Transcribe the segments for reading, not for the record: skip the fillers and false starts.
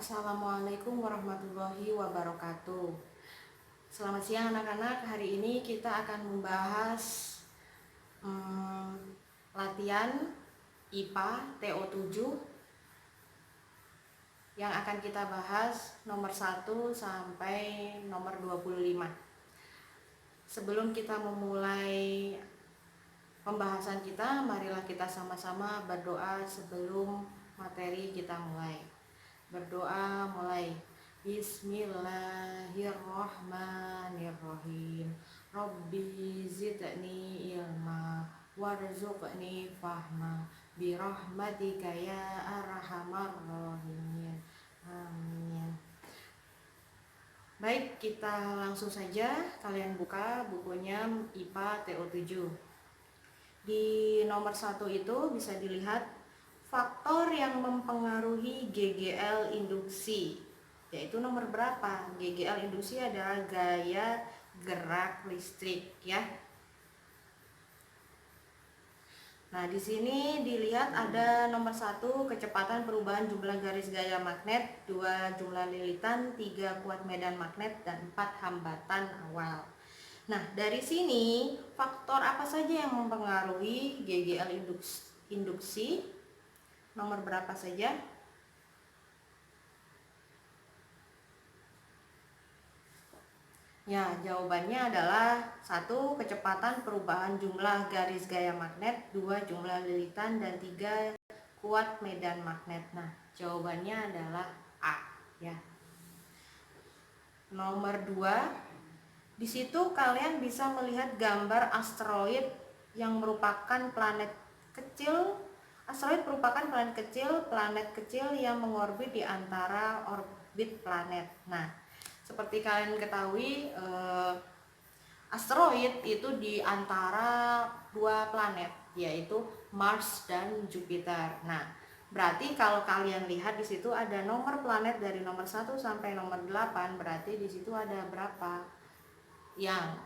Assalamualaikum warahmatullahi wabarakatuh. Selamat siang anak-anak. Hari ini kita akan membahas latihan IPA TO7 yang akan kita bahas nomor 1 sampai nomor 25. Sebelum kita memulai pembahasan kita, marilah kita sama-sama berdoa sebelum materi kita mulai. Berdoa mulai. Bismillahirrohmanirrohim. Rabbi zidni ilma warzuqni fahma birahmatika ya arhamar rahimin. Amin. Baik, kita langsung saja. Kalian buka bukunya IPA TO7. Di nomor 1 itu bisa dilihat faktor yang mempengaruhi GGL induksi, yaitu nomor berapa? GGL induksi adalah gaya gerak listrik ya. Nah, di sini dilihat ada nomor 1 kecepatan perubahan jumlah garis gaya magnet, 2 jumlah lilitan, 3 kuat medan magnet, dan 4 hambatan awal. Nah, dari sini faktor apa saja yang mempengaruhi GGL induksi? Nomor berapa saja? Ya, jawabannya adalah 1 kecepatan perubahan jumlah garis gaya magnet, 2 jumlah lilitan, dan 3 kuat medan magnet. Nah, jawabannya adalah A ya. Nomor 2, di situ kalian bisa melihat gambar asteroid yang merupakan planet kecil. Asteroid merupakan planet kecil yang mengorbit di antara orbit planet. Nah, seperti kalian ketahui, asteroid itu di antara 2 planet, yaitu Mars dan Jupiter. Nah, berarti kalau kalian lihat di situ ada nomor planet dari nomor 1 sampai nomor 8, berarti di situ ada berapa yang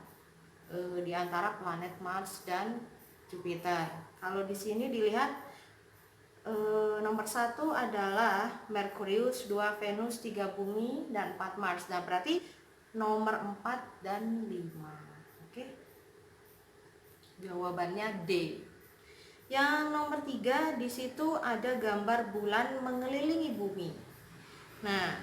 di antara planet Mars dan Jupiter. Kalau di sini dilihat nomor 1 adalah Merkurius, 2 Venus, 3 Bumi, dan 4 Mars. Nah, berarti nomor 4 dan 5. Oke. Jawabannya D. Yang nomor 3, di situ ada gambar bulan mengelilingi bumi. Nah,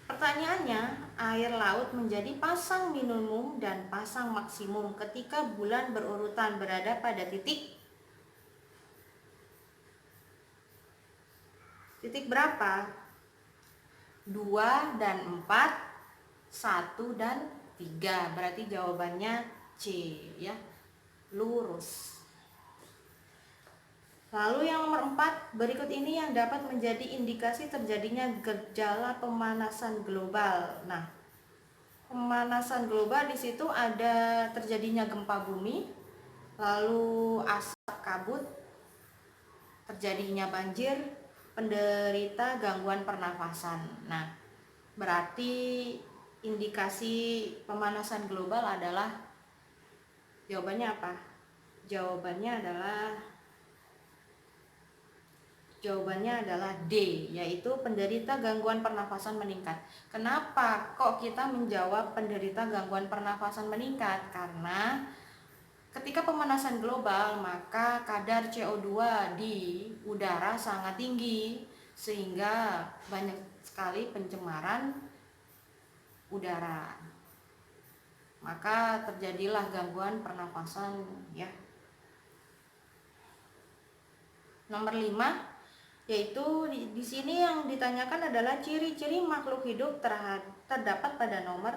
pertanyaannya, air laut menjadi pasang minimum dan pasang maksimum ketika bulan berurutan berada pada titik berapa? 2 dan 4, 1 dan 3. Berarti jawabannya C ya. Lurus. Lalu yang nomor 4, berikut ini yang dapat menjadi indikasi terjadinya gejala pemanasan global. Nah, pemanasan global di situ ada terjadinya gempa bumi, lalu asap kabut, terjadinya banjir, penderita gangguan pernafasan. Nah, berarti indikasi pemanasan global adalah, jawabannya apa? Jawabannya adalah D, yaitu penderita gangguan pernafasan meningkat. Kenapa kok kita menjawab penderita gangguan pernafasan meningkat? Karena ketika pemanasan global, maka kadar CO2 di udara sangat tinggi, sehingga banyak sekali pencemaran udara. Maka terjadilah gangguan pernafasan ya. Nomor 5, yaitu di sini yang ditanyakan adalah ciri-ciri makhluk hidup terdapat pada nomor.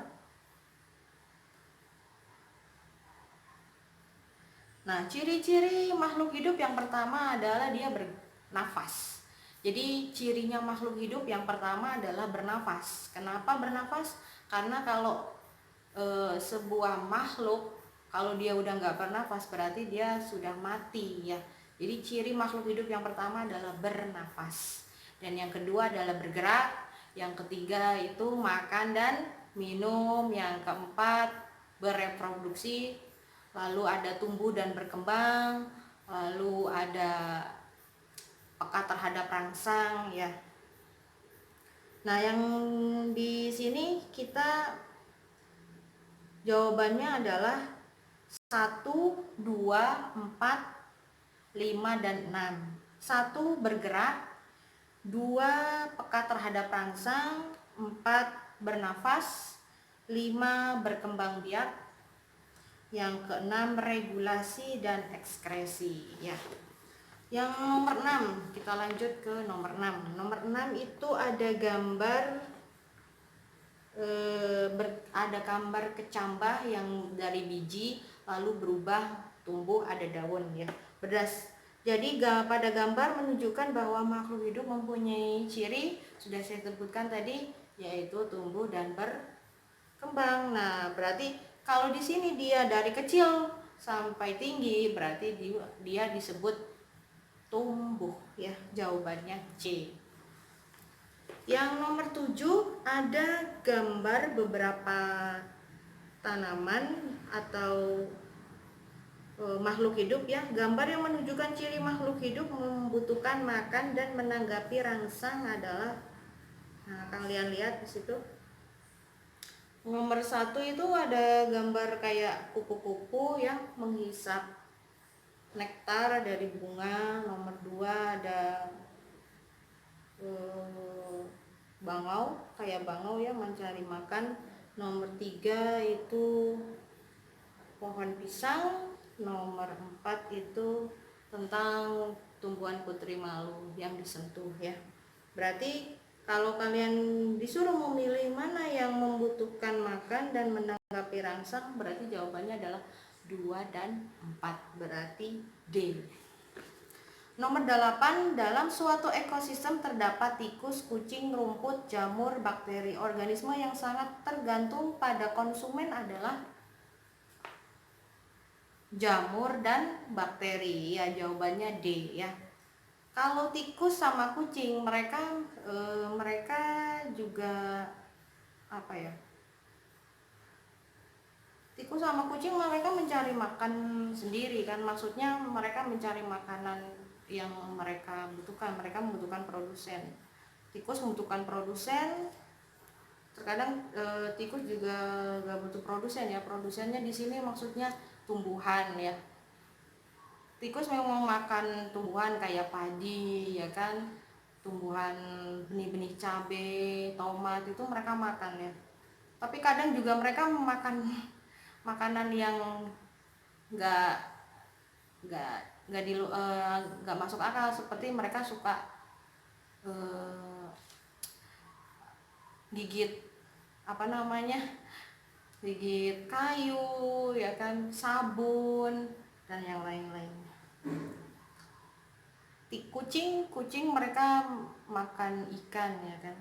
Nah, ciri-ciri makhluk hidup yang pertama adalah dia bernafas. Jadi cirinya makhluk hidup yang pertama adalah bernafas. Kenapa bernafas? Karena kalau sebuah makhluk, kalau dia udah nggak bernafas berarti dia sudah mati ya. Jadi ciri makhluk hidup yang pertama adalah bernafas, dan yang kedua adalah bergerak, yang ketiga itu makan dan minum, yang keempat bereproduksi, lalu ada tumbuh dan berkembang, lalu ada peka terhadap rangsang ya. Nah, yang di sini kita jawabannya adalah 1, 2, 4, 5, dan 6. 1 bergerak, 2 peka terhadap rangsang, 4 bernafas, 5 berkembang biak, yang keenam regulasi dan ekskresi ya. Yang nomor 6, kita lanjut ke nomor 6. Nomor 6 itu ada gambar ada gambar kecambah yang dari biji lalu berubah tumbuh ada daun ya. Jadi pada gambar menunjukkan bahwa makhluk hidup mempunyai ciri sudah saya sebutkan tadi, yaitu tumbuh dan berkembang. Nah, berarti kalau di sini dia dari kecil sampai tinggi, berarti dia disebut tumbuh ya. Jawabannya C. Yang nomor 7 ada gambar beberapa tanaman atau makhluk hidup ya. Gambar yang menunjukkan ciri makhluk hidup membutuhkan makan dan menanggapi rangsang adalah, nah kalian lihat di situ. Nomor 1 itu ada gambar kayak kupu-kupu yang menghisap nektar dari bunga. Nomor 2 ada bangau, kayak bangau ya mencari makan. Nomor 3 itu pohon pisang. Nomor 4 itu tentang tumbuhan putri malu yang disentuh ya. Berarti kalau kalian disuruh memilih mana yang membutuhkan makan dan menanggapi rangsang, berarti jawabannya adalah 2 dan 4, berarti D. Nomor 8, dalam suatu ekosistem terdapat tikus, kucing, rumput, jamur, bakteri. Organisme yang sangat tergantung pada konsumen adalah jamur dan bakteri. Ya, jawabannya D ya. Kalau tikus sama kucing, mereka juga apa ya? Tikus sama kucing mereka mencari makan sendiri kan, maksudnya mereka mencari makanan yang mereka butuhkan. Mereka membutuhkan produsen. Tikus membutuhkan produsen. Terkadang tikus juga gak butuh produsen ya. Produsennya di sini maksudnya tumbuhan ya. Tikus memang makan tumbuhan kayak padi ya kan, tumbuhan benih-benih cabai, tomat itu mereka makan ya. Tapi kadang juga mereka memakan makanan yang nggak nggak masuk akal, seperti mereka suka gigit apa namanya, gigit kayu ya kan, sabun dan yang lain-lain. Kucing mereka makan ikan ya kan.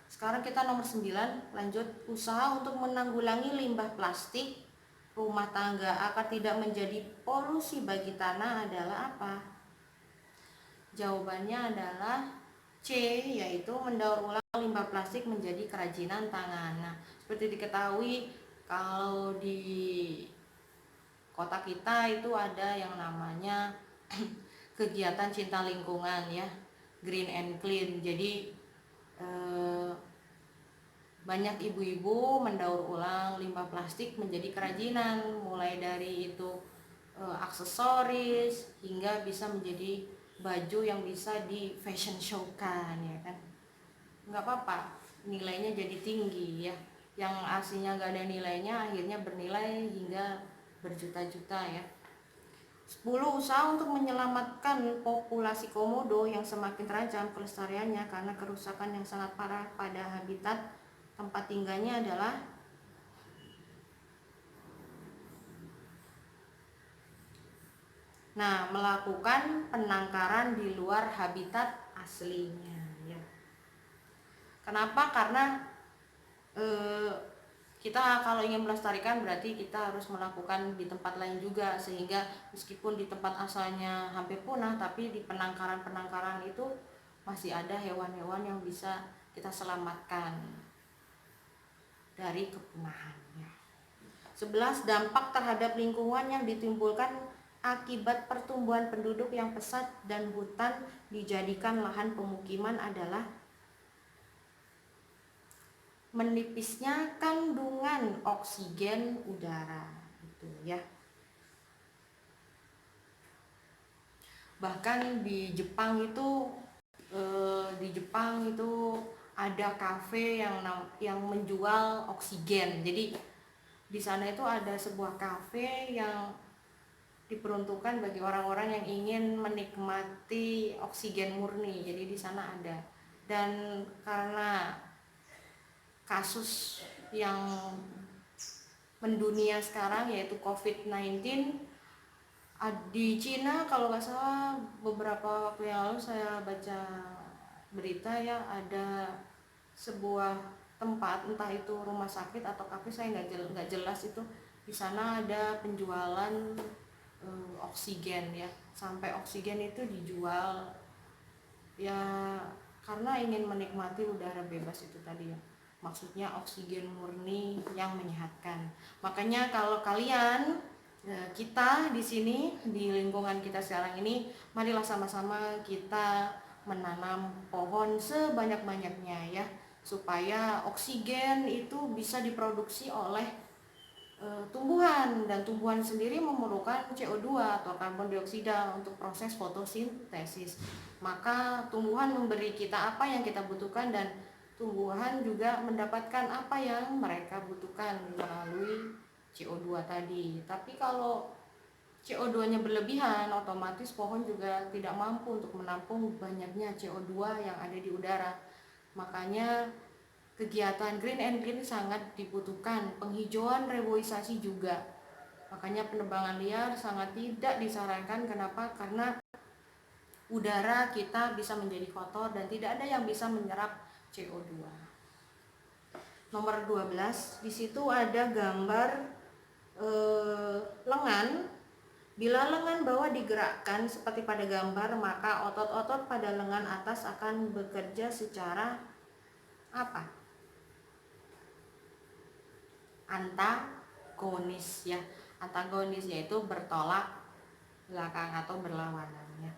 Sekarang kita nomor 9, lanjut. Usaha untuk menanggulangi limbah plastik rumah tangga agar tidak menjadi polusi bagi tanah adalah apa? Jawabannya adalah C, yaitu mendaur ulang limbah plastik menjadi kerajinan tangan. Nah, seperti diketahui kalau di kota kita itu ada yang namanya kegiatan cinta lingkungan ya, Green and Clean. Jadi banyak ibu-ibu mendaur ulang limbah plastik menjadi kerajinan, mulai dari itu aksesoris hingga bisa menjadi baju yang bisa di fashion show kan ya kan. Nggak apa-apa, nilainya jadi tinggi ya. Yang aslinya nggak ada nilainya akhirnya bernilai hingga berjuta-juta ya. 10, usaha untuk menyelamatkan populasi komodo yang semakin terancam kelestariannya karena kerusakan yang sangat parah pada habitat tempat tinggalnya adalah melakukan penangkaran di luar habitat aslinya ya. Kenapa? Karena kita kalau ingin melestarikan berarti kita harus melakukan di tempat lain juga, sehingga meskipun di tempat asalnya hampir punah, tapi di penangkaran itu masih ada hewan-hewan yang bisa kita selamatkan dari kepunahannya. 11, dampak terhadap lingkungan yang ditimbulkan akibat pertumbuhan penduduk yang pesat dan hutan dijadikan lahan pemukiman adalah menipisnya kandungan oksigen udara, gitu ya. Bahkan di Jepang itu ada kafe yang menjual oksigen. Jadi di sana itu ada sebuah kafe yang diperuntukkan bagi orang-orang yang ingin menikmati oksigen murni. Jadi di sana ada. Dan karena kasus yang mendunia sekarang yaitu COVID-19 di Cina, kalau nggak salah beberapa waktu yang lalu saya baca berita ya, ada sebuah tempat, entah itu rumah sakit atau kafe, saya nggak jelas itu, di sana ada penjualan oksigen ya, sampai oksigen itu dijual ya karena ingin menikmati udara bebas itu tadi ya, maksudnya oksigen murni yang menyehatkan. Makanya kalau kalian kita di sini di lingkungan kita sekarang ini, marilah sama-sama kita menanam pohon sebanyak-banyaknya ya, supaya oksigen itu bisa diproduksi oleh tumbuhan, dan tumbuhan sendiri memerlukan CO2 atau karbon dioksida untuk proses fotosintesis. Maka tumbuhan memberi kita apa yang kita butuhkan, dan tumbuhan juga mendapatkan apa yang mereka butuhkan melalui CO2 tadi. Tapi kalau CO2-nya berlebihan, otomatis pohon juga tidak mampu untuk menampung banyaknya CO2 yang ada di udara. Makanya kegiatan green and green sangat dibutuhkan, penghijauan, reboisasi juga. Makanya penebangan liar sangat tidak disarankan. Kenapa? Karena udara kita bisa menjadi kotor dan tidak ada yang bisa menyerap CO2. Nomor 12, di situ ada gambar lengan. Bila lengan bawah digerakkan seperti pada gambar, maka otot-otot pada lengan atas akan bekerja secara apa? Antagonis ya. Antagonis yaitu bertolak belakang atau berlawanan ya.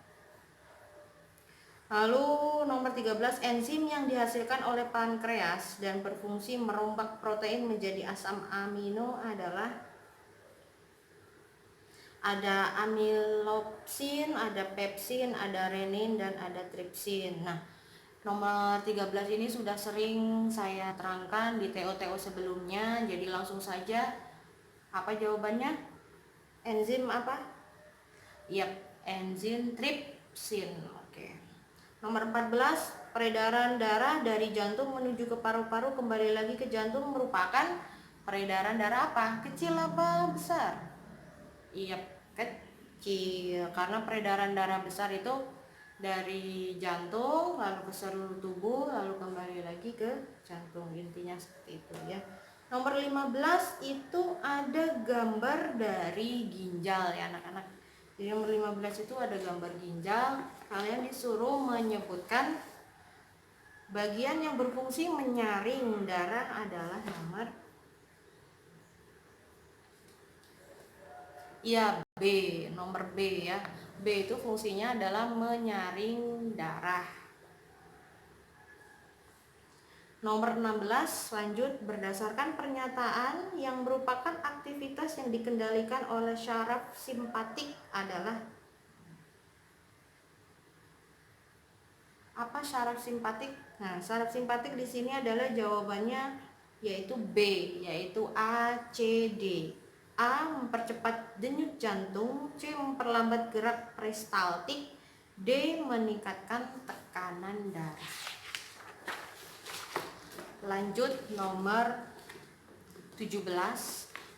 Lalu nomor 13, enzim yang dihasilkan oleh pankreas dan berfungsi merombak protein menjadi asam amino adalah ada amilopsin, ada pepsin, ada renin, dan ada tripsin. Nah, nomor 13 ini sudah sering saya terangkan di TO-TO sebelumnya, jadi langsung saja. Apa jawabannya? Enzim apa? Yap, enzim tripsin. Oke. Nomor 14, peredaran darah dari jantung menuju ke paru-paru kembali lagi ke jantung merupakan peredaran darah apa? Kecil apa besar? Iya, kecil, karena peredaran darah besar itu dari jantung lalu ke seluruh tubuh lalu kembali lagi ke jantung, intinya seperti itu ya. Nomor 15 itu ada gambar dari ginjal ya anak-anak. Jadi nomor 15 itu ada gambar ginjal, kalian disuruh menyebutkan bagian yang berfungsi menyaring darah adalah nomor ya B, nomor B ya. B itu fungsinya adalah menyaring darah. Nomor 16, lanjut, berdasarkan pernyataan yang merupakan aktivitas yang dikendalikan oleh syaraf simpatik adalah apa syaraf simpatik? Nah, syaraf simpatik di sini adalah jawabannya yaitu B, yaitu A, C, D. A mempercepat denyut jantung, C memperlambat gerak peristaltik, D meningkatkan tekanan darah. Lanjut nomor 17.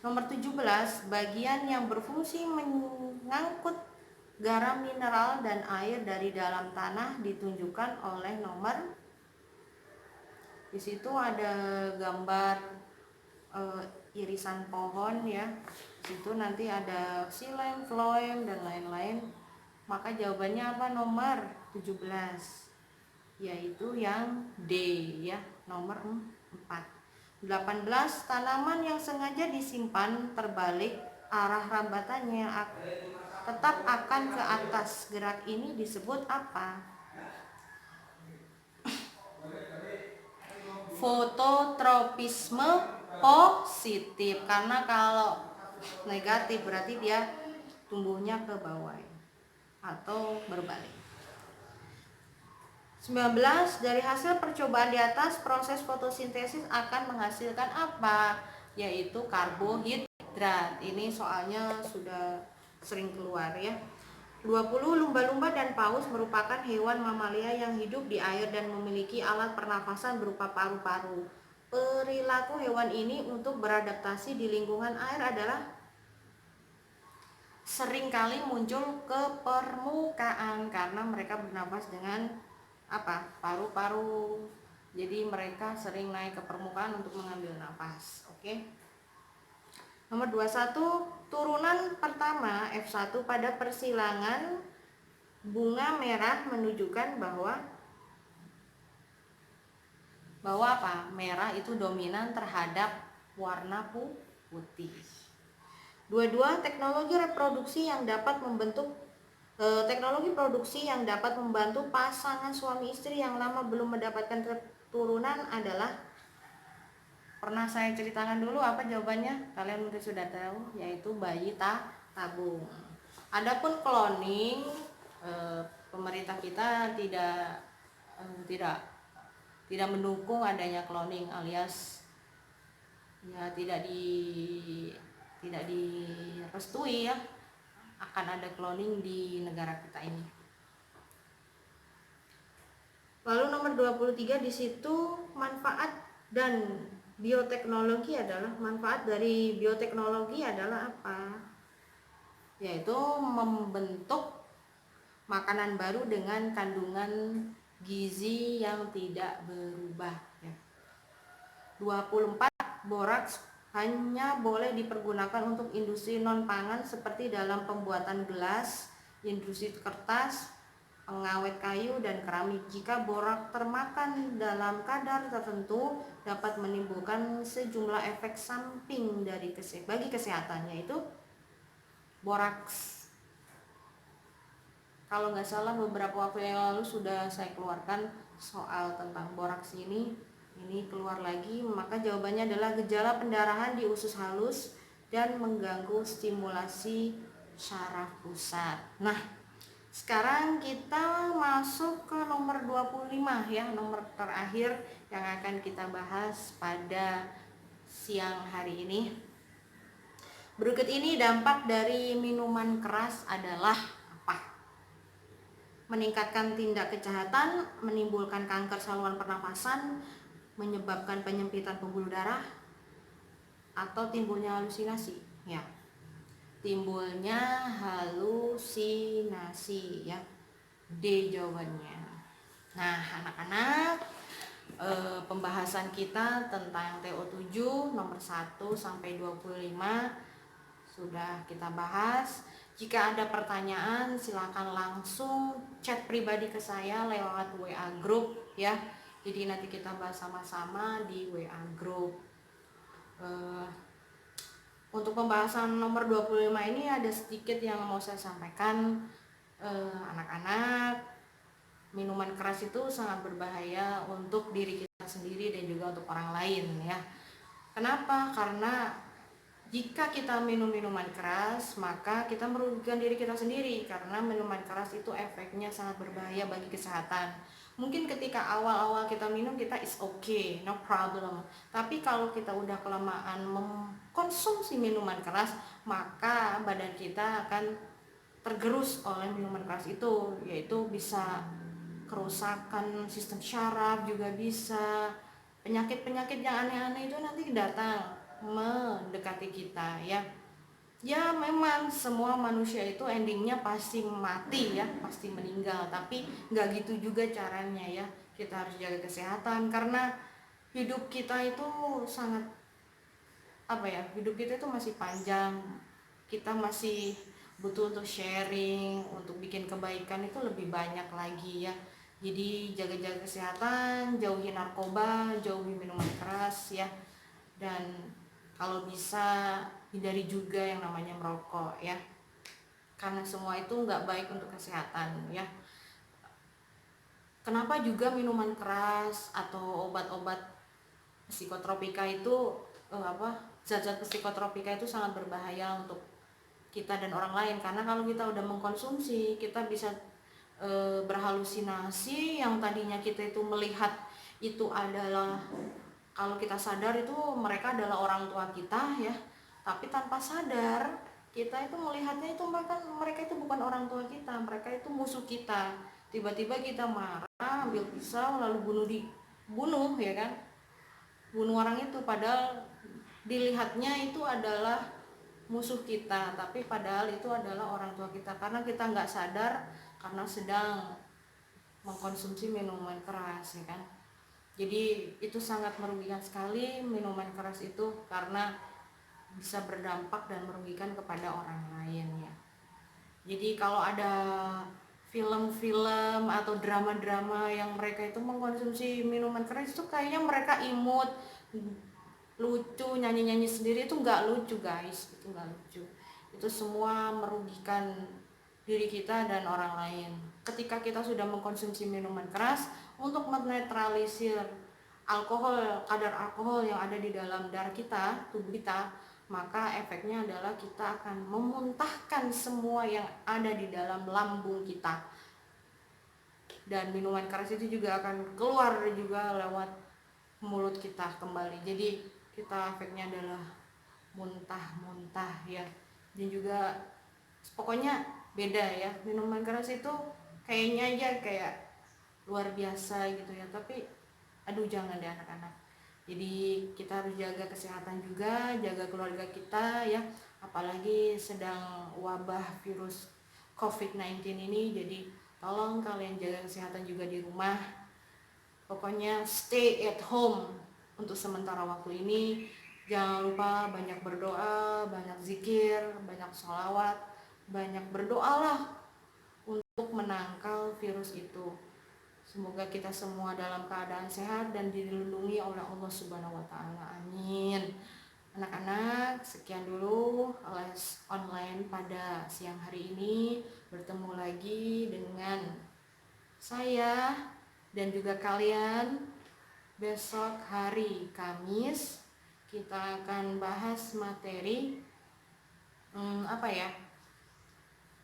Nomor 17, bagian yang berfungsi mengangkut garam mineral dan air dari dalam tanah ditunjukkan oleh nomor. Di situ ada gambar irisan pohon ya. Di situ nanti ada xilem, phloem dan lain-lain. Maka jawabannya apa? Nomor 17. Yaitu yang D ya, nomor 4. 18, tanaman yang sengaja disimpan terbalik arah rambatannya tetap akan ke atas. Gerak ini disebut apa? Fototropisme positif. Karena kalau negatif berarti dia tumbuhnya ke bawah atau berbalik. 19. Dari hasil percobaan di atas, proses fotosintesis akan menghasilkan apa? Yaitu karbohidrat. Ini soalnya sudah sering keluar ya. 20. Lumba-lumba dan paus merupakan hewan mamalia yang hidup di air dan memiliki alat pernafasan berupa paru-paru. Perilaku hewan ini untuk beradaptasi di lingkungan air adalah seringkali muncul ke permukaan karena mereka bernafas dengan apa? Paru-paru. Jadi mereka sering naik ke permukaan untuk mengambil nafas. Oke. Nomor 21, turunan pertama F1 pada persilangan bunga merah menunjukkan bahwa apa? Merah itu dominan terhadap warna putih. 22, teknologi reproduksi yang dapat membentuk teknologi produksi yang dapat membantu pasangan suami istri yang lama belum mendapatkan keturunan adalah, pernah saya ceritakan dulu apa jawabannya, kalian mungkin sudah tahu, yaitu bayi tabung. Adapun cloning, pemerintah kita tidak mendukung adanya cloning, alias ya tidak direstui ya akan ada cloning di negara kita ini. Lalu nomor 23 di situ manfaat dan bioteknologi adalah, manfaat dari bioteknologi adalah apa? Yaitu membentuk makanan baru dengan kandungan gizi yang tidak berubah ya. 24, boraks hanya boleh dipergunakan untuk industri non-pangan seperti dalam pembuatan gelas, industri kertas, pengawet kayu, dan keramik. Jika borak termakan dalam kadar tertentu dapat menimbulkan sejumlah efek samping bagi kesehatan, yaitu boraks. Kalau nggak salah beberapa waktu yang lalu sudah saya keluarkan soal tentang boraks ini keluar lagi. Maka jawabannya adalah gejala pendarahan di usus halus dan mengganggu stimulasi syaraf pusat. Nah, sekarang kita masuk ke nomor 25 ya, nomor terakhir yang akan kita bahas pada siang hari ini. Berikut ini dampak dari minuman keras adalah apa? Meningkatkan tindak kejahatan, menimbulkan kanker saluran pernafasan, menyebabkan penyempitan pembuluh darah, atau timbulnya halusinasi ya. Timbulnya halusinasi ya. D jawabannya. Nah, anak-anak, pembahasan kita tentang TO7 nomor 1 sampai 25 sudah kita bahas. Jika ada pertanyaan silakan langsung chat pribadi ke saya lewat WA group ya. Jadi nanti kita bahas sama-sama di WA group. Untuk pembahasan nomor 25 ini ada sedikit yang mau saya sampaikan. Anak-anak, minuman keras itu sangat berbahaya untuk diri kita sendiri dan juga untuk orang lain ya. Kenapa? Karena jika kita minum minuman keras, maka kita merugikan diri kita sendiri, karena minuman keras itu efeknya sangat berbahaya bagi kesehatan. Mungkin ketika awal-awal kita minum kita is okay, no problem. Tapi kalau kita udah kelamaan mengkonsumsi minuman keras, maka badan kita akan tergerus oleh minuman keras itu, yaitu bisa kerusakan sistem syaraf, juga bisa penyakit-penyakit yang aneh-aneh itu nanti datang mendekati kita ya. Ya memang semua manusia itu endingnya pasti mati ya, pasti meninggal, tapi nggak gitu juga caranya ya. Kita harus jaga kesehatan karena hidup kita itu sangat hidup kita itu masih panjang. Kita masih butuh untuk sharing, untuk bikin kebaikan itu lebih banyak lagi ya. Jadi jaga-jaga kesehatan, jauhi narkoba, jauhi minuman keras ya. Dan kalau bisa hindari juga yang namanya merokok ya. karena semua itu nggak baik untuk kesehatan ya. Kenapa juga minuman keras atau obat-obat psikotropika itu zat-zat psikotropika itu sangat berbahaya untuk kita dan orang lain, karena kalau kita udah mengkonsumsi kita bisa berhalusinasi yang tadinya kita itu melihat itu adalah, kalau kita sadar itu mereka adalah orang tua kita ya, tapi tanpa sadar kita itu melihatnya itu mereka itu bukan orang tua kita, mereka itu musuh kita. Tiba-tiba kita marah, ambil pisau lalu bunuh ya kan, bunuh orang itu, padahal dilihatnya itu adalah musuh kita, tapi padahal itu adalah orang tua kita, karena kita nggak sadar karena sedang mengkonsumsi minuman keras ya kan. Jadi itu sangat merugikan sekali minuman keras itu, karena bisa berdampak dan merugikan kepada orang lain ya. Jadi kalau ada film-film atau drama-drama yang mereka itu mengkonsumsi minuman keras itu kayaknya mereka imut, lucu, nyanyi-nyanyi sendiri, itu nggak lucu guys, itu nggak lucu. Itu semua merugikan diri kita dan orang lain. Ketika kita sudah mengkonsumsi minuman keras, untuk menetralisir kadar alkohol yang ada di dalam darah kita, tubuh kita, maka efeknya adalah kita akan memuntahkan semua yang ada di dalam lambung kita. Dan minuman keras itu juga akan keluar juga lewat mulut kita kembali. Jadi kita efeknya adalah muntah-muntah ya. Dan juga pokoknya beda ya, minuman keras itu kayaknya aja kayak luar biasa gitu ya, tapi aduh jangan deh anak-anak. Jadi kita harus jaga kesehatan juga, jaga keluarga kita ya, apalagi sedang wabah virus COVID-19 ini. Jadi tolong kalian jaga kesehatan juga di rumah, pokoknya stay at home untuk sementara waktu ini. Jangan lupa banyak berdoa, banyak zikir, banyak sholawat, banyak berdoalah untuk menangkal virus itu. Semoga kita semua dalam keadaan sehat dan dilindungi oleh Allah Subhanahu wa taala. Amin. Anak-anak, sekian dulu les online pada siang hari ini. Bertemu lagi dengan saya dan juga kalian besok hari Kamis. Kita akan bahas materi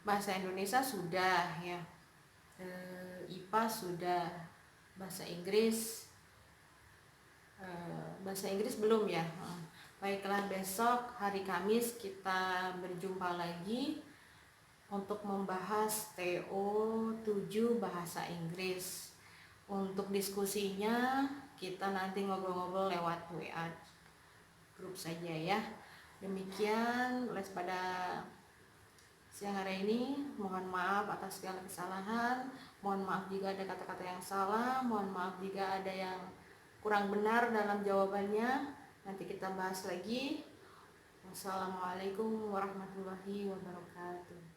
bahasa Indonesia sudah ya, IPA sudah, bahasa Inggris belum ya. Baiklah, besok hari Kamis kita berjumpa lagi untuk membahas TO 7 bahasa Inggris. Untuk diskusinya kita nanti ngobrol-ngobrol lewat WA grup saja ya. Demikian les pada siang hari ini. Mohon maaf atas segala kesalahan, mohon maaf jika ada kata-kata yang salah, mohon maaf jika ada yang kurang benar dalam jawabannya. Nanti kita bahas lagi. Wassalamualaikum warahmatullahi wabarakatuh.